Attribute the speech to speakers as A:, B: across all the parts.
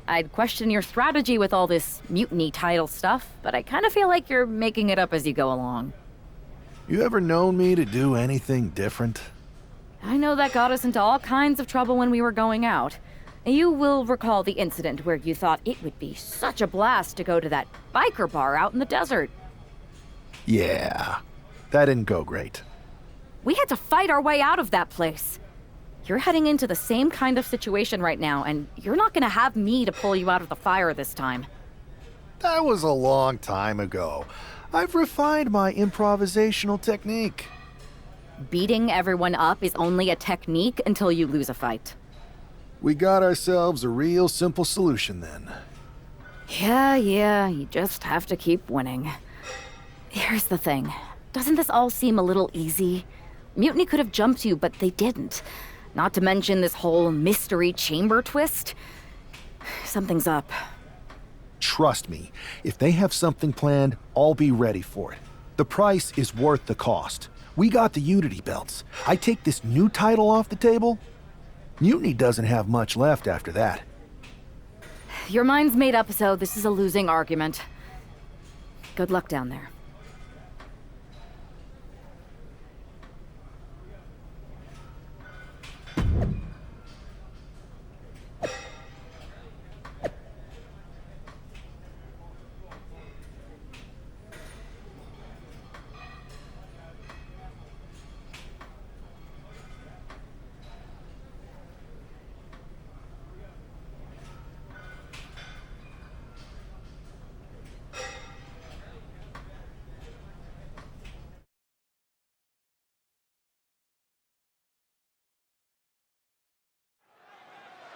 A: I'd question your strategy with all this mutiny title stuff, but I kind of feel like you're making it up as you go along.
B: You ever known me to do anything different?
A: I know that got us into all kinds of trouble when we were going out. You will recall the incident where you thought it would be such a blast to go to that biker bar out in the desert.
B: Yeah, that didn't go great.
A: We had to fight our way out of that place. You're heading into the same kind of situation right now, and you're not gonna have me to pull you out of the fire this time.
B: That was a long time ago. I've refined my improvisational technique.
A: Beating everyone up is only a technique until you lose a fight.
B: We got ourselves a real simple solution then.
A: Yeah, you just have to keep winning. Here's the thing. Doesn't this all seem a little easy? Mutiny could have jumped you, but they didn't. Not to mention this whole mystery chamber twist. Something's up.
B: Trust me, if they have something planned, I'll be ready for it. The price is worth the cost. We got the Unity belts. I take this new title off the table, Mutiny doesn't have much left after that.
A: Your mind's made up, so this is a losing argument. Good luck down there.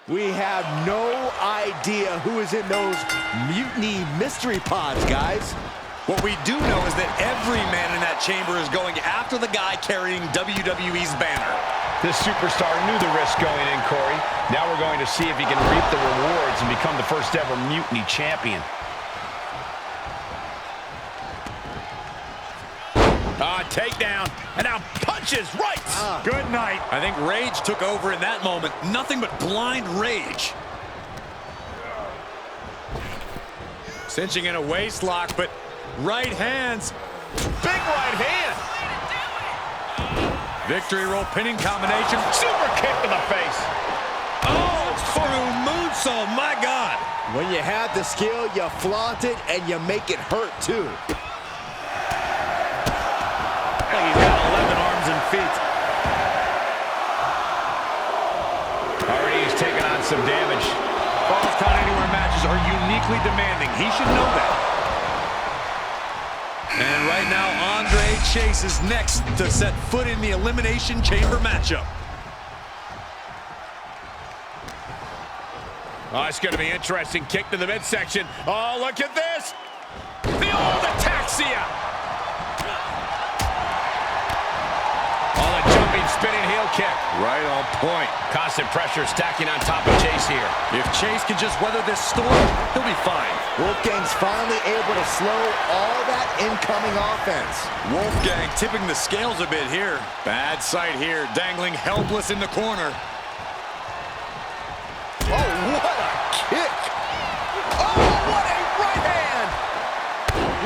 C: We have no idea who is in those mutiny mystery pods, guys.
D: What we do know is that every man in that chamber is going after the guy carrying WWE's banner.
E: This superstar knew the risk going in, Corey. Now we're going to see if he can reap the rewards and become the first ever mutiny champion. Takedown, and now punches right. Good night.
D: I think rage took over in that moment. Nothing but blind rage. Cinching in a waist lock, but right hands.
E: Big right hand.
D: Victory roll pinning combination.
E: Super kick to the face.
D: Oh, screw moonsault, my God.
C: When you have the skill, you flaunt it, and you make it hurt, too.
D: He's got 11 arms and feet.
E: Already he's taken on some damage.
D: Falls Count Anywhere matches are uniquely demanding. He should know that. And right now, Andre Chase is next to set foot in the Elimination Chamber matchup.
E: Oh, it's going to be interesting. Kick to the midsection. Oh, look at this. The old ataxia. Spinning heel kick.
D: Right on point.
E: Constant pressure stacking on top of Chase here.
D: If Chase can just weather this storm, he'll be fine.
C: Wolfgang's finally able to slow all that incoming offense.
D: Wolfgang tipping the scales a bit here. Bad sight here, dangling helpless in the corner.
C: Oh, what a kick. Oh, what a right hand.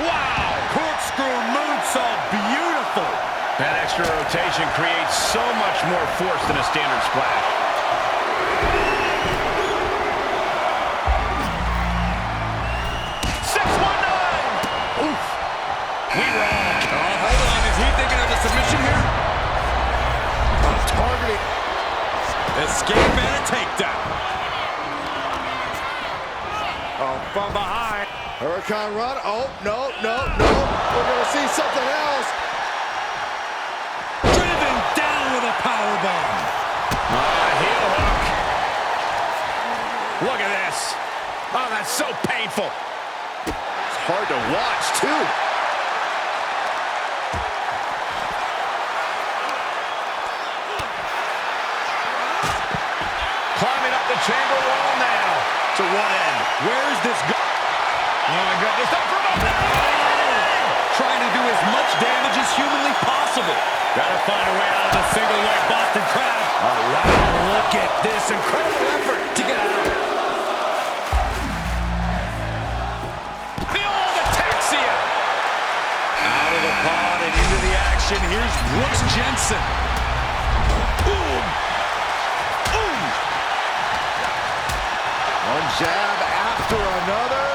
D: Wow, corkscrew moonsault, beautiful.
E: That extra rotation creates so much more force than a standard splash. 619! Oof. We wrong.
D: Oh, hold on. Is he thinking of a submission here?
C: Targeting.
D: Escape and a takedown.
C: Oh, from behind. Hurricane run. Oh, no. We're going to see something else.
D: Powerbomb.
E: Heel hook. Look at this. Oh, that's so painful.
C: It's hard to watch, too.
E: Climbing up the chamber wall now.
D: To what end? Where is this going?
E: Oh, my goodness. Up from up there.
D: Trying to do as much damage as humanly possible.
E: Gotta find a way out of the single leg Boston Crab.
D: All right, look at this incredible effort to get out. action. Here's Brooks Jensen. Boom. Boom.
C: One jab after another.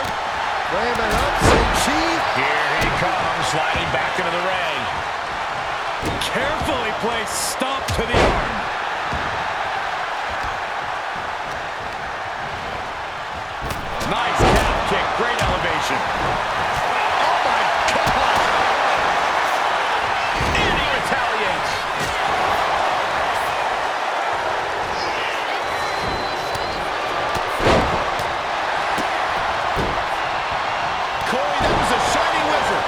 C: Raymond up, St. Chief.
E: Here he comes, sliding back into the ring.
D: Carefully placed stomp to the arm. Nice calf kick, great elevation. Oh my God! And he retaliates. Corey, that was a shining wizard.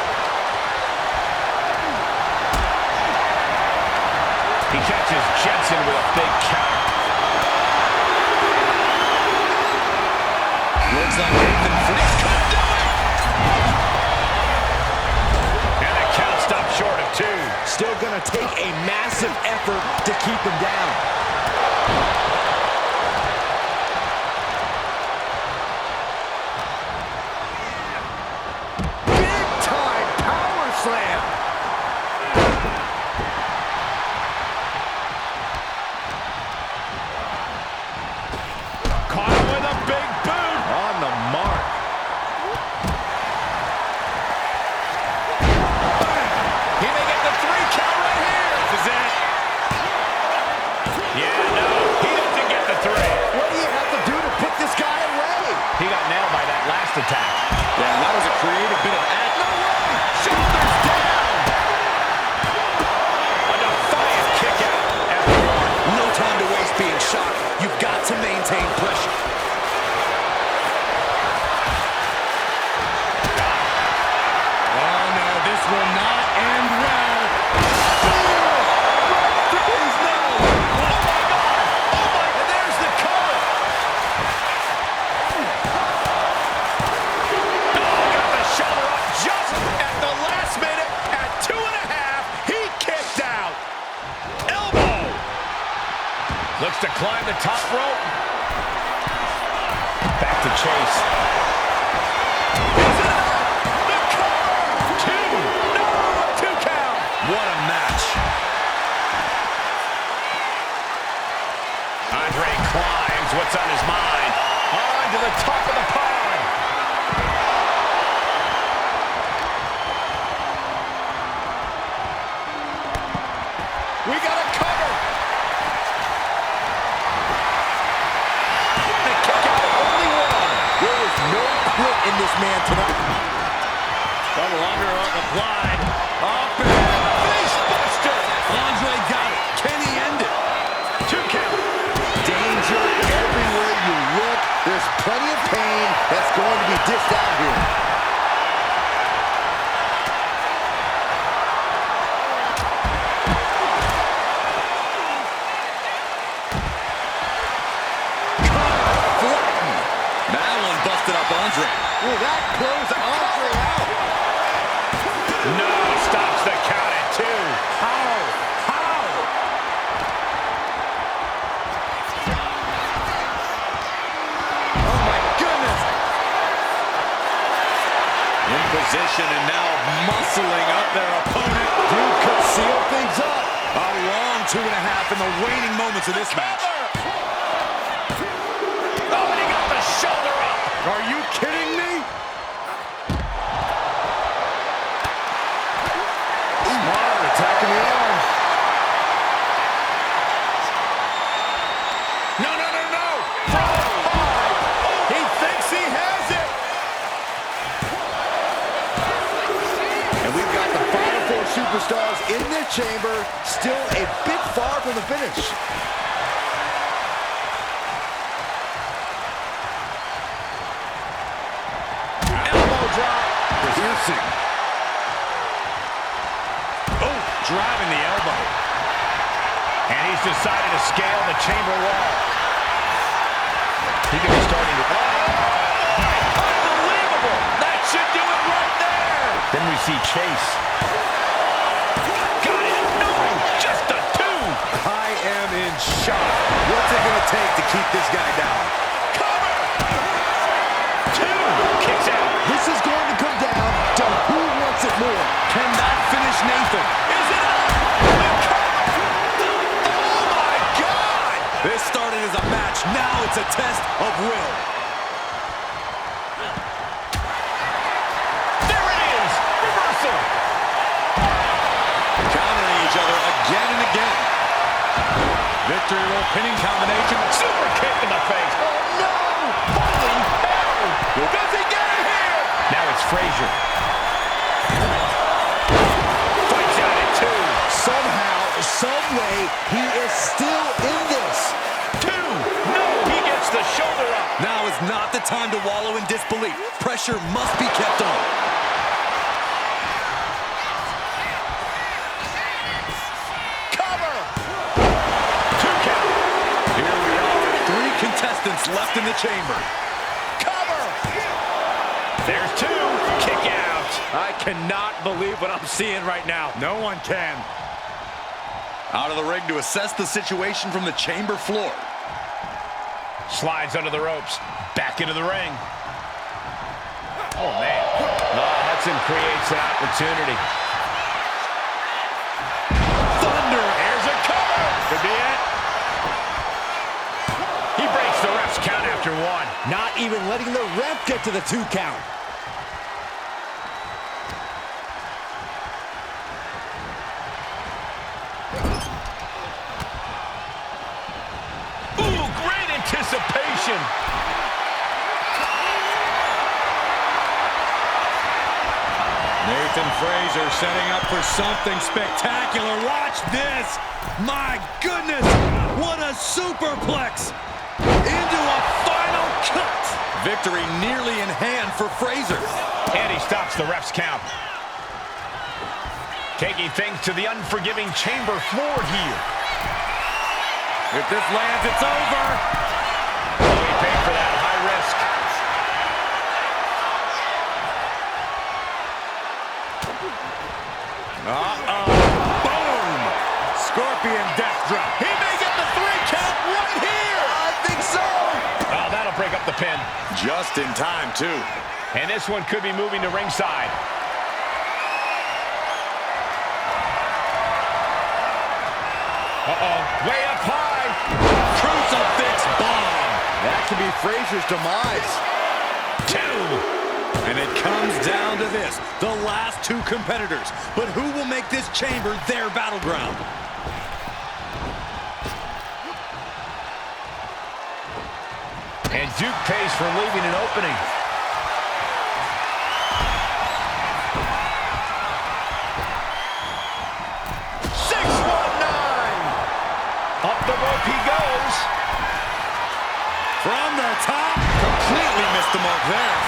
E: He catches Jensen with a big counter.
D: Looks like Nathan Freeze could do it!
E: And the count stopped short of 2.
C: Still going to take a massive effort to keep him down. Big time power slam.
E: Caught him with a big boot.
C: On the mark.
D: He may get the 3 count right here. This is it.
E: Yeah, no, he doesn't get the 3.
C: What do you have to do to put this guy away?
E: He got nailed by that last attack.
D: Yeah, that was a creative bit of act. No way! Shoulders down!
E: A defiant kick out after 1.
D: No time to waste being shocked. You've got to maintain pressure. Oh no, this will not end well.
C: Right to his nose.
D: Oh my God! Oh my, and there's the cover. Oh, got the shoulder up just at the last minute at 2.5. He kicked out. Elbow.
E: Looks to climb the top rope. Back to Chase.
D: Is it enough? The cover. 2. No, 2 count. What a match.
E: Andre climbs. What's on his mind? On to the top of the pond.
D: We got a cover. The kick out, only 1.
C: There is no quit in this man tonight.
D: Double underhook applied. Up and face buster. Andre got it. Can he end it? 2 count.
C: Danger everywhere you look. There's plenty of pain that's going to be dished out here.
D: Madeline busted up Andre.
C: Will that close Andre out?
E: No, stops the count at 2.
C: How? How? Oh my goodness.
D: In position and now muscling up their opponent.
C: Dude could seal things up.
D: A long 2.5 in the waning moments of this match.
E: Oh, and he got the shoulder up.
C: Are you kidding me? Smart, attacking the arm.
D: No, no, no, no. From high. He thinks he has it.
C: And we've got the final 4 superstars in their chamber, still a bit far from the finish.
D: Elbow drop. Piercing. Oh, driving the elbow.
E: And he's decided to scale the chamber wall. He could be starting to...
D: Unbelievable. That should do it right there.
E: Then we see Chase.
D: Got it. No, just a 2.
C: I am in shock. What's it going to take to keep this guy down?
D: Cover. 2.
E: Kicks out.
C: This is going to come down to who wants it more.
D: Can that finish Nathan? Is it enough?
C: of will.
E: There it is! Reversal!
C: Countering each other again and again.
E: Victory roll pinning combination. Super kick in the face. Oh, no! Holy hell! Does he get it here? Now it's Frazier. Fights out at 2.
C: Somehow, some way, he is still in this.
E: 2. No, he gets the shoulder up.
C: Now is not the time to wallow in disbelief. Pressure must be kept on. Cover!
E: 2 count.
C: Here we are, 3 contestants left in the chamber. Cover!
E: There's 2. Kick out.
D: I cannot believe what I'm seeing right now.
E: No one can.
C: Out of the ring to assess the situation from the chamber floor.
E: Slides under the ropes. Back into the ring. Oh, man. Hudson creates an opportunity.
C: Thunder!
E: Here's a cover. Could be it. He breaks the ref's count after 1.
C: Not even letting the ref get to the 2 count.
E: Ooh, great anticipation.
D: Nathan Frazier setting up for something spectacular. Watch this. My goodness, what a superplex.
C: Into a final cut. Victory nearly in hand for Frazier.
E: And he stops the ref's count. Taking things to the unforgiving chamber floor here.
D: If this lands, it's over.
E: Oh, he paid for that. High risk.
D: Boom! Scorpion death drop.
C: He may get the 3 count right here. I think so.
E: Oh, that'll break up the pin.
C: Just in time, too.
E: And this one could be moving to ringside. Uh-oh. Way up high.
C: Crucifix bomb. That could be Frazier's demise.
E: 2.
C: And it comes down to this, the last 2 competitors. But who will make this chamber their battleground?
E: And Duke pays for leaving an opening. Up the rope he goes.
C: From the top. Completely missed the mark there.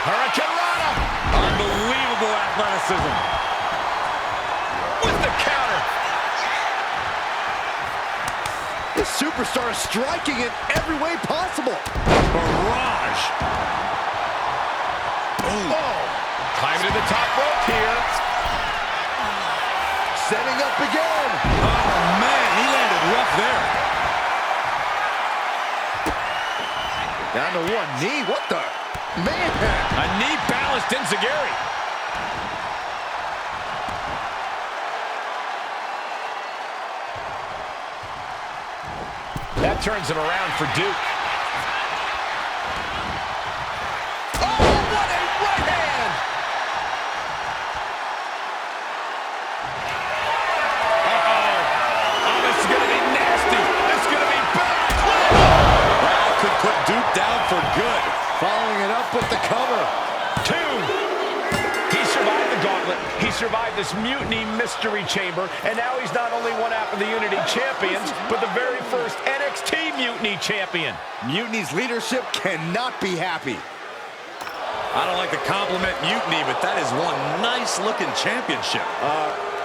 E: Hurricane Rana.
C: Unbelievable athleticism.
E: With the counter.
C: The superstar is striking in every way possible.
E: Barrage. Oh. Climbing to the top rope here.
C: Setting up again. Oh, man, he landed rough there. Down to 1 knee. What the? Man.
E: A knee balanced Enziguri. That turns him around for Duke.
C: Oh, what a right hand.
E: Oh, this is going to be nasty. This is going to be bad.
C: That could put Duke down for good. Following it up with the cover.
E: 2. He survived the gauntlet. He survived this mutiny mystery chamber. And now he's not only one half of the Unity champions, but the very first NXT Mutiny champion.
C: Mutiny's leadership cannot be happy.
D: I don't like the compliment Mutiny, but that is one nice-looking championship.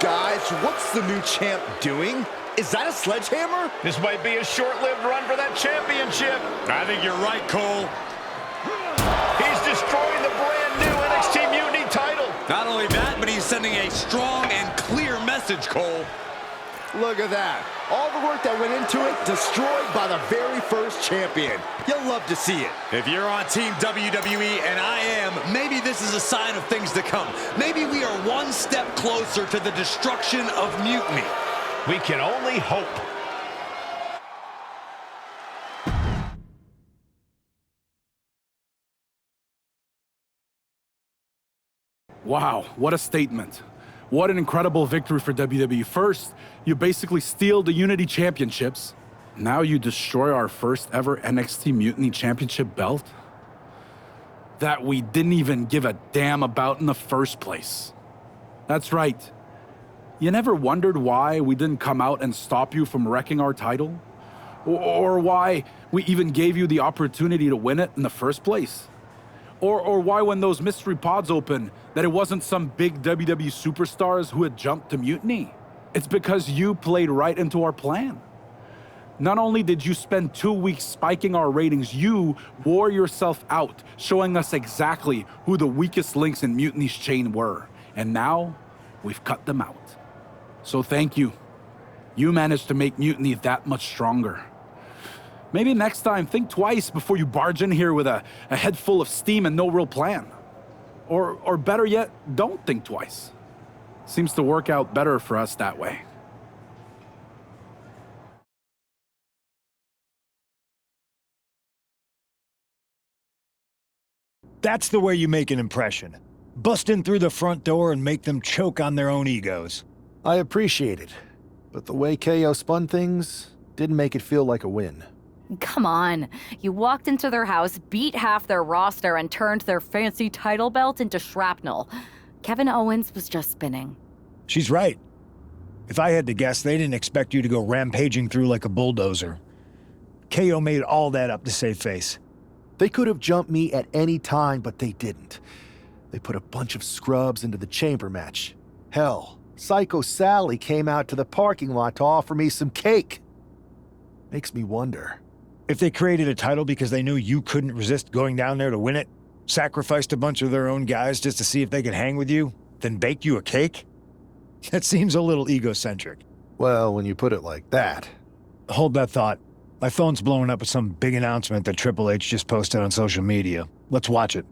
C: Guys, what's the new champ doing? Is that a sledgehammer?
E: This might be a short-lived run for that championship.
D: I think you're right, Cole.
E: He's destroying the brand-new NXT Mutiny title.
D: Not only that, but he's sending a strong and clear message, Cole.
C: Look at that. All the work that went into it, destroyed by the very first champion. You'll love to see it.
D: If you're on Team WWE, and I am, maybe this is a sign of things to come. Maybe we are one step closer to the destruction of Mutiny.
E: We can only hope.
F: Wow, what a statement. What an incredible victory for WWE. First, you basically steal the Unity Championships. Now you destroy our first ever NXT Mutiny Championship belt that we didn't even give a damn about in the first place. That's right. You never wondered why we didn't come out and stop you from wrecking our title? Or why we even gave you the opportunity to win it in the first place? Or why when those mystery pods opened that it wasn't some big WWE superstars who had jumped to Mutiny? It's because you played right into our plan. Not only did you spend 2 weeks spiking our ratings, you wore yourself out, showing us exactly who the weakest links in Mutiny's chain were. And now, we've cut them out. So thank you. You managed to make Mutiny that much stronger. Maybe next time, think twice before you barge in here with a head full of steam and no real plan. Or better yet, don't think twice. Seems to work out better for us that way.
G: That's the way you make an impression. Bust in through the front door and make them choke on their own egos.
B: I appreciate it, but the way KO spun things didn't make it feel like a win.
A: Come on. You walked into their house, beat half their roster, and turned their fancy title belt into shrapnel. Kevin Owens was just spinning.
G: She's right. If I had to guess, they didn't expect you to go rampaging through like a bulldozer. KO made all that up to save face.
B: They could have jumped me at any time, but they didn't. They put a bunch of scrubs into the chamber match. Hell, Psycho Sally came out to the parking lot to offer me some cake. Makes me wonder.
G: If they created a title because they knew you couldn't resist going down there to win it, sacrificed a bunch of their own guys just to see if they could hang with you, then baked you a cake? That seems a little egocentric.
B: Well, when you put it like that.
G: Hold that thought. My phone's blowing up with some big announcement that Triple H just posted on social media. Let's watch it.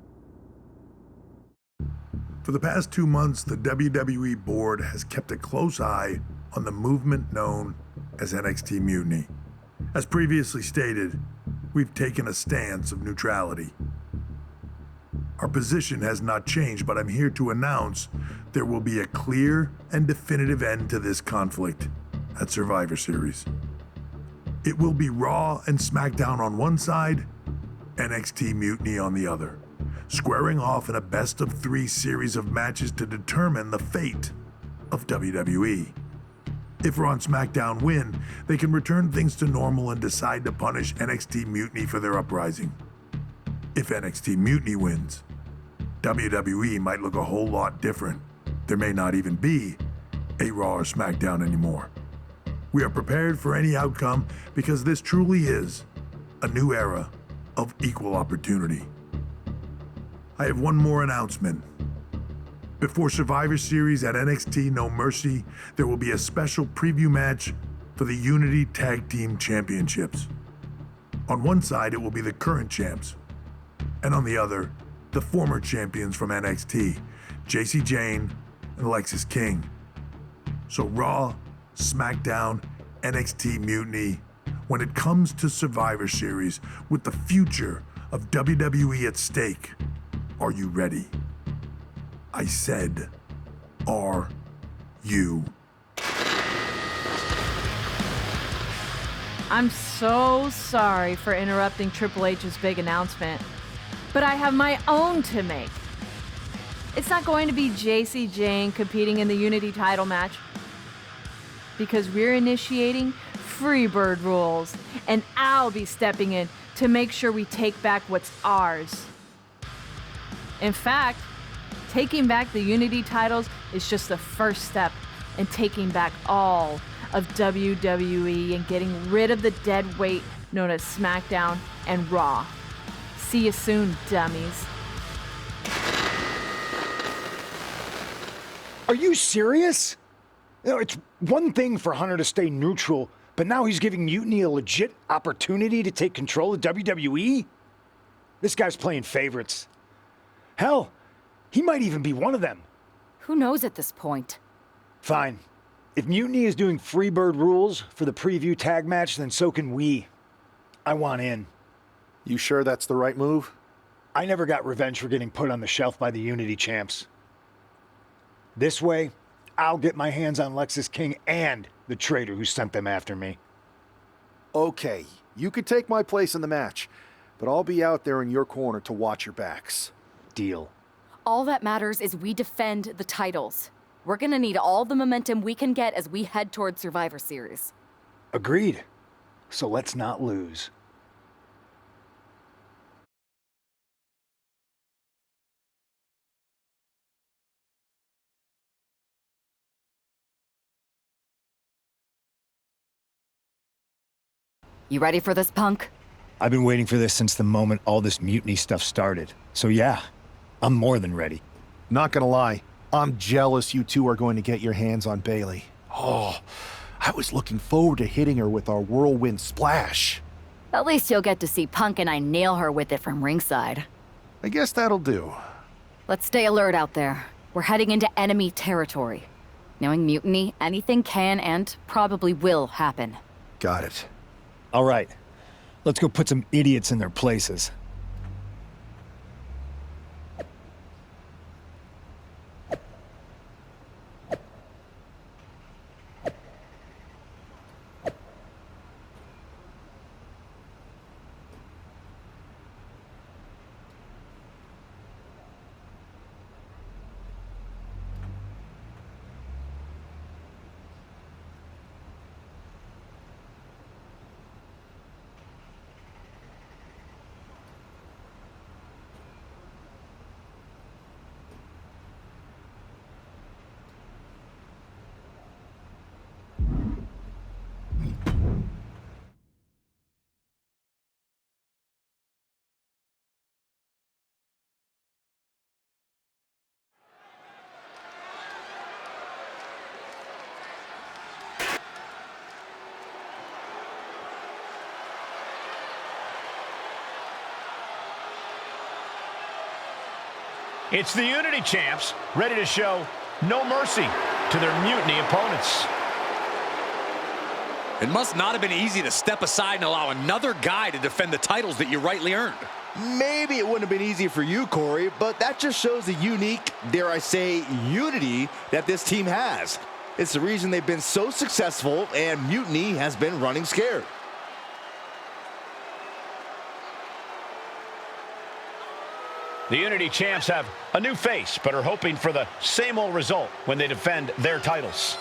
H: For the past 2 months, the WWE board has kept a close eye on the movement known as NXT Mutiny. As previously stated, we've taken a stance of neutrality. Our position has not changed, but I'm here to announce there will be a clear and definitive end to this conflict at Survivor Series. It will be Raw and SmackDown on one side, NXT Mutiny on the other, squaring off in a best-of-3 series of matches to determine the fate of WWE. If Raw and SmackDown win, they can return things to normal and decide to punish NXT Mutiny for their uprising. If NXT Mutiny wins, WWE might look a whole lot different. There may not even be a Raw or SmackDown anymore. We are prepared for any outcome because this truly is a new era of equal opportunity. I have one more announcement. Before Survivor Series at NXT No Mercy, there will be a special preview match for the Unity Tag Team Championships. On one side, it will be the current champs, and on the other, the former champions from NXT, Jacy Jayne and Alexis King. So Raw, SmackDown, NXT Mutiny, when it comes to Survivor Series with the future of WWE at stake, are you ready? I said, are you?
I: I'm so sorry for interrupting Triple H's big announcement, but I have my own to make. It's not going to be Jacy Jayne competing in the Unity title match, because we're initiating Freebird rules, and I'll be stepping in to make sure we take back what's ours. In fact, taking back the Unity titles is just the first step in taking back all of WWE and getting rid of the dead weight known as SmackDown and Raw. See you soon, dummies.
G: Are you serious? You know, it's one thing for Hunter to stay neutral, but now he's giving Mutiny a legit opportunity to take control of WWE? This guy's playing favorites. Hell, he might even be one of them.
A: Who knows at this point?
G: Fine. If Mutiny is doing Freebird rules for the preview tag match, then so can we. I want in.
B: You sure that's the right move?
G: I never got revenge for getting put on the shelf by the Unity champs. This way, I'll get my hands on Lexis King and the traitor who sent them after me.
B: Okay, you could take my place in the match, but I'll be out there in your corner to watch your backs.
G: Deal.
A: All that matters is we defend the titles. We're gonna need all the momentum we can get as we head toward Survivor Series.
G: Agreed. So let's not lose.
A: You ready for this, Punk?
G: I've been waiting for this since the moment all this mutiny stuff started. So yeah, I'm more than ready.
B: Not gonna lie, I'm jealous you two are going to get your hands on Bailey. Oh, I was looking forward to hitting her with our whirlwind splash.
A: At least you'll get to see Punk and I nail her with it from ringside.
B: I guess that'll do.
A: Let's stay alert out there. We're heading into enemy territory. Knowing mutiny, anything can and probably will happen.
B: Got it.
G: All right, let's go put some idiots in their places.
E: It's the Unity Champs, ready to show no mercy to their mutiny opponents.
D: It must not have been easy to step aside and allow another guy to defend the titles that you rightly earned.
C: Maybe it wouldn't have been easy for you, Corey, but that just shows the unique, dare I say, unity that this team has. It's the reason they've been so successful and mutiny has been running scared.
E: The Unity Champs have a new face, but are hoping for the same old result when they defend their titles.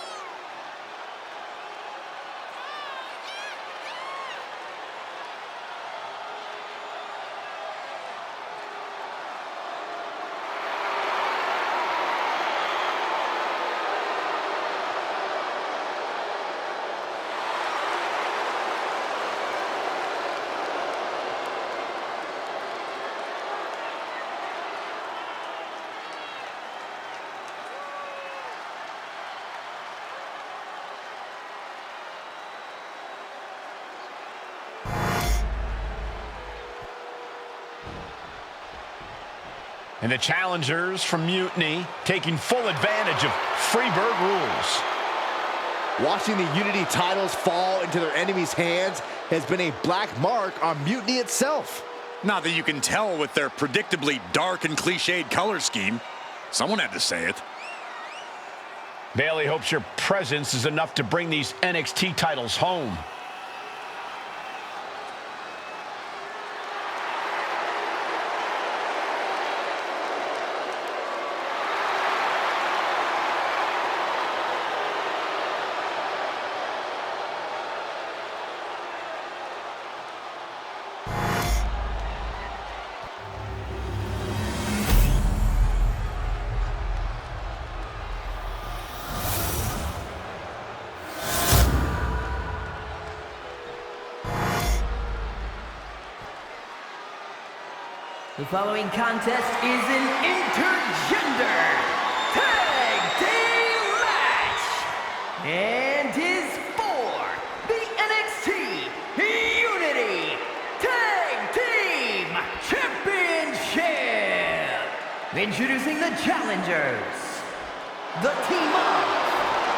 E: And the challengers from Mutiny taking full advantage of Freebird rules.
C: Watching the Unity titles fall into their enemies' hands has been a black mark on Mutiny itself.
D: Not that you can tell with their predictably dark and cliched color scheme. Someone had to say it.
E: Bailey hopes your presence is enough to bring these NXT titles home.
J: The following contest is an intergender tag team match and is for the NXT Unity Tag Team Championship. Introducing the challengers, the team of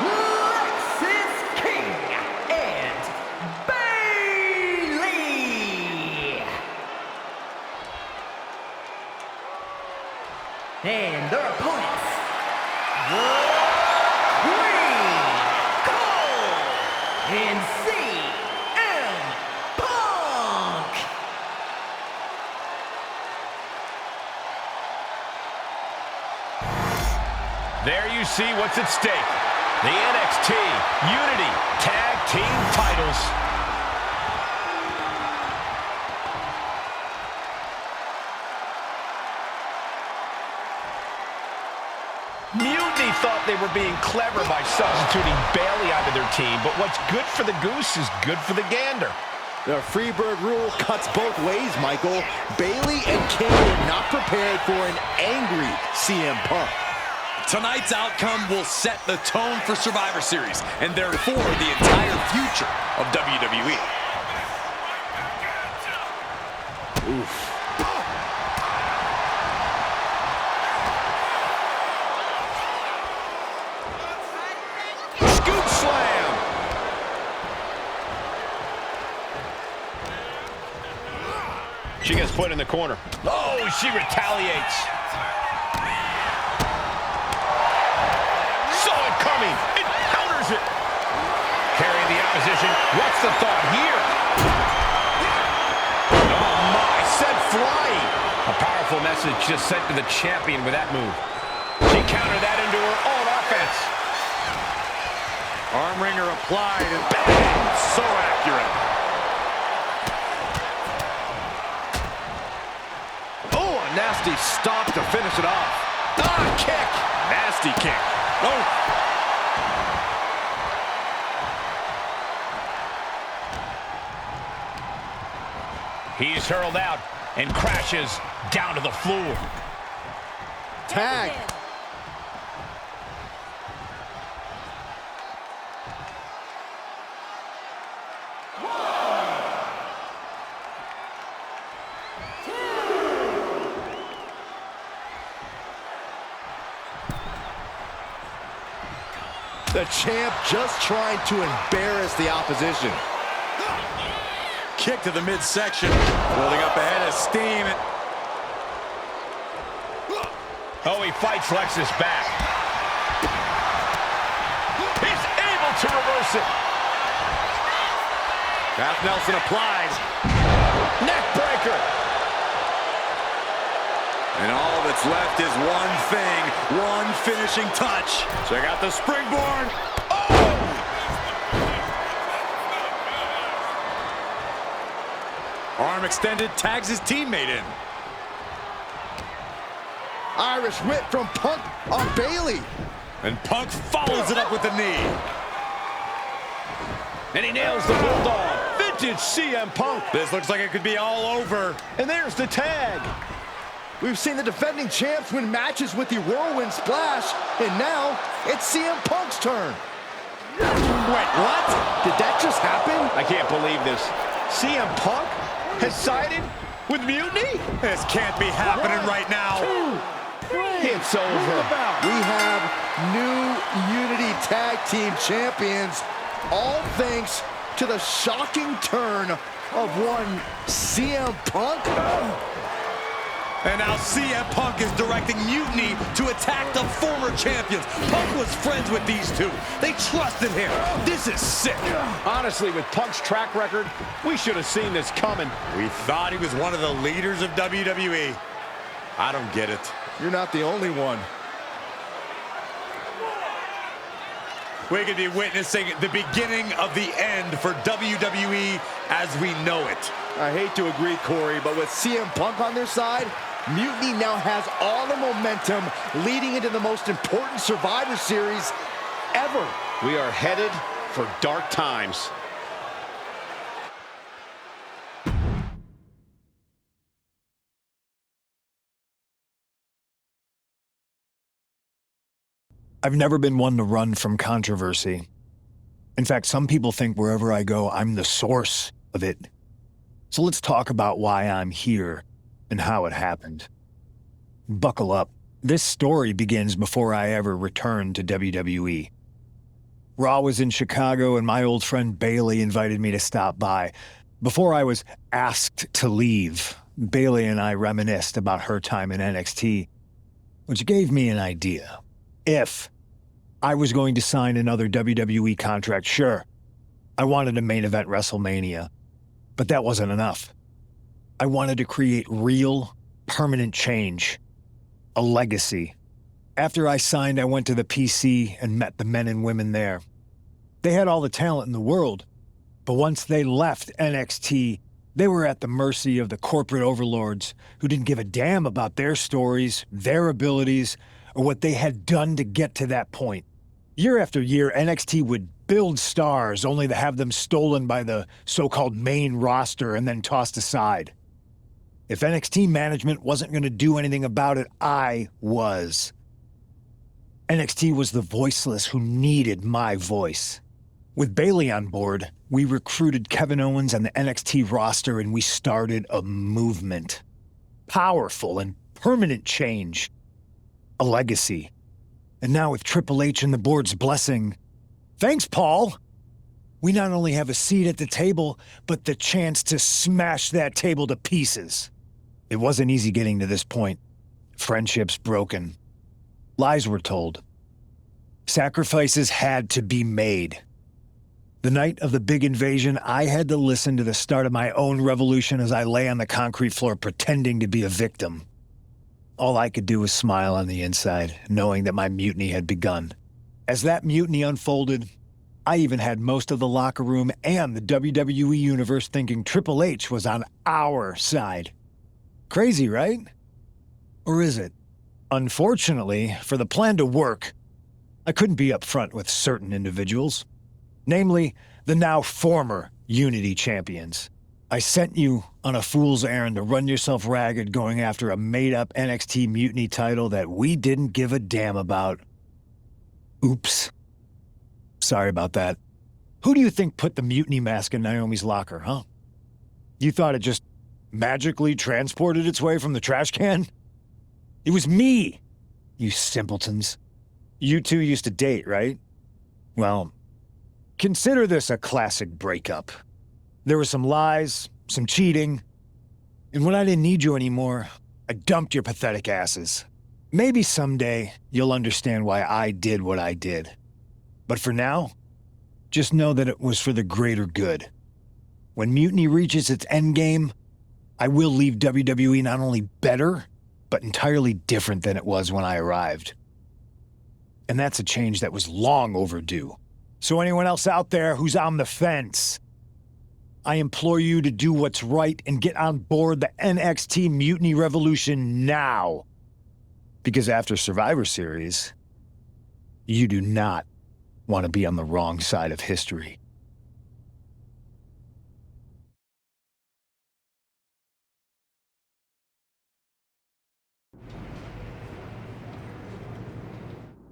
J: Lexis King and Bailey. And their opponents,
E: There you see what's at stake. The NXT Unity Tag Team titles. Mutiny thought they were being clever by substituting Bayley out of their team, but what's good for the goose is good for the gander.
C: The Freebird rule cuts both ways, Michael. Bayley and King were not prepared for an angry CM Punk.
D: Tonight's outcome will set the tone for Survivor Series, and therefore the entire future of WWE.
C: Oof.
D: Scoop slam!
E: She gets put in the corner. Oh, she retaliates. Coming, it counters it. Carrying the opposition. What's the thought here? Oh my, sent flying. A powerful message just sent to the champion with that move. She countered that into her own offense.
D: Arm wringer applied and bang! So accurate.
C: Oh, a nasty stop to finish it off. Ah, kick.
D: Nasty kick. Oh.
E: He's hurled out and crashes down to the floor.
C: Tag. The champ just trying to embarrass the opposition.
D: Kick to the midsection. Building up ahead of steam.
E: Oh, he fights Lexus back. He's able to reverse it.
D: Half Nelson applied.
E: Neck breaker.
D: And all that's left is one thing, one finishing touch. Check out the springboard. Arm extended, tags his teammate in.
C: Irish whip from Punk on Bayley.
D: And Punk follows it up with the knee.
E: And he nails the Bulldog. Vintage CM Punk.
D: This looks like it could be all over.
E: And there's the tag.
C: We've seen the defending champs win matches with the Whirlwind Splash, and now it's CM Punk's turn.
D: Wait, what?
C: Did that just happen?
E: I can't believe this. CM Punk has sided with Mutiny?
D: This can't be happening right now.
E: It's over.
C: We have new Unity Tag Team Champions, all thanks to the shocking turn of one CM Punk.
D: And now CM Punk is directing Mutiny to attack the former champions. Punk was friends with these two. They trusted him. This is sick.
E: Honestly, with Punk's track record, we should have seen this coming.
D: We thought he was one of the leaders of WWE. I don't get it.
C: You're not the only one.
D: We could be witnessing the beginning of the end for WWE as we know it.
C: I hate to agree, Corey, but with CM Punk on their side, Mutiny now has all the momentum leading into the most important Survivor Series ever.
E: We are headed for dark times.
G: I've never been one to run from controversy. In fact, some people think wherever I go, I'm the source of it. So let's talk about why I'm here and how it happened. Buckle up. This story begins before I ever returned to WWE. Raw was in Chicago and my old friend Bayley invited me to stop by. Before I was asked to leave, Bayley and I reminisced about her time in NXT, which gave me an idea. If I was going to sign another WWE contract, sure, I wanted to main event WrestleMania, but that wasn't enough. I wanted to create real, permanent change, a legacy. After I signed, I went to the PC and met the men and women there. They had all the talent in the world, but once they left NXT, they were at the mercy of the corporate overlords who didn't give a damn about their stories, their abilities, or what they had done to get to that point. Year after year, NXT would build stars only to have them stolen by the so-called main roster and then tossed aside. If NXT management wasn't going to do anything about it, I was. NXT was the voiceless who needed my voice. With Bayley on board, we recruited Kevin Owens and the NXT roster, and we started a movement. Powerful and permanent change. A legacy. And now with Triple H and the board's blessing, thanks, Paul! We not only have a seat at the table, but the chance to smash that table to pieces. It wasn't easy getting to this point. Friendships broken. Lies were told. Sacrifices had to be made. The night of the big invasion, I had to listen to the start of my own revolution as I lay on the concrete floor pretending to be a victim. All I could do was smile on the inside, knowing that my mutiny had begun. As that mutiny unfolded, I even had most of the locker room and the WWE Universe thinking Triple H was on our side. Crazy, right? Or is it? Unfortunately, for the plan to work, I couldn't be upfront with certain individuals. Namely, the now former Unity champions. I sent you on a fool's errand to run yourself ragged going after a made-up NXT Mutiny title that we didn't give a damn about. Oops. Sorry about that. Who do you think put the Mutiny mask in Naomi's locker, huh? You thought it just magically transported its way from the trash can? It was me, you simpletons. You two used to date, right? Well, consider this a classic breakup. There were some lies, some cheating, and when I didn't need you anymore, I dumped your pathetic asses. Maybe someday you'll understand why I did what I did. But for now, just know that it was for the greater good. When Mutiny reaches its endgame, I will leave WWE not only better, but entirely different than it was when I arrived. And that's a change that was long overdue. So anyone else out there who's on the fence, I implore you to do what's right and get on board the NXT Mutiny Revolution now. Because after Survivor Series, you do not want to be on the wrong side of history.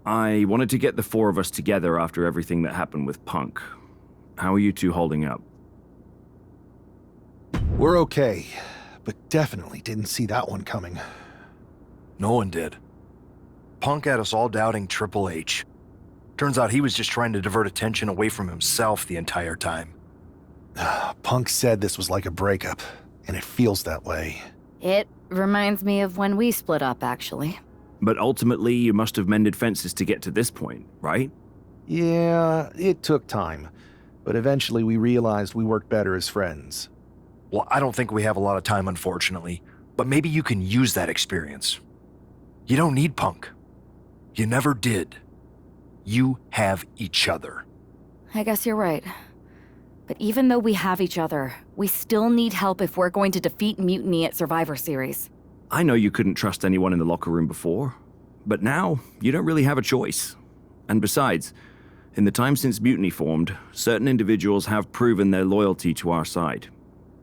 K: I wanted to get the four of us together after everything that happened with Punk. How are you two holding up?
B: We're okay, but definitely didn't see that one coming.
L: No one did. Punk had us all doubting Triple H. Turns out he was just trying to divert attention away from himself the entire time.
B: Punk said this was like a breakup, and it feels that way.
A: It reminds me of when we split up, actually.
K: But ultimately, you must have mended fences to get to this point, right?
B: Yeah, it took time, but eventually we realized we worked better as friends.
L: Well, I don't think we have a lot of time, unfortunately, but maybe you can use that experience. You don't need Punk. You never did. You have each other.
A: I guess you're right. But even though we have each other, we still need help if we're going to defeat Mutiny at Survivor Series.
K: I know you couldn't trust anyone in the locker room before, but now you don't really have a choice. And besides, in the time since Mutiny formed, certain individuals have proven their loyalty to our side.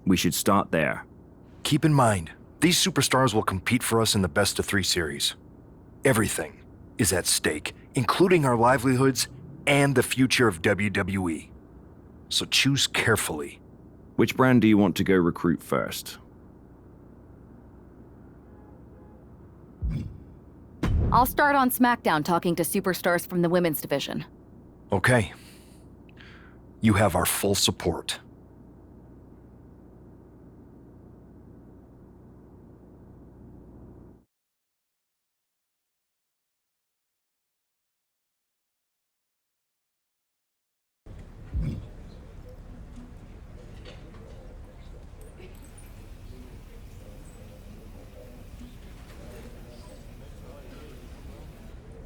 K: We should start there.
L: Keep in mind, these superstars will compete for us in the best-of-3 series. Everything is at stake, including our livelihoods and the future of WWE. So choose carefully.
K: Which brand do you want to go recruit first?
A: I'll start on SmackDown talking to superstars from the women's division.
L: Okay. You have our full support.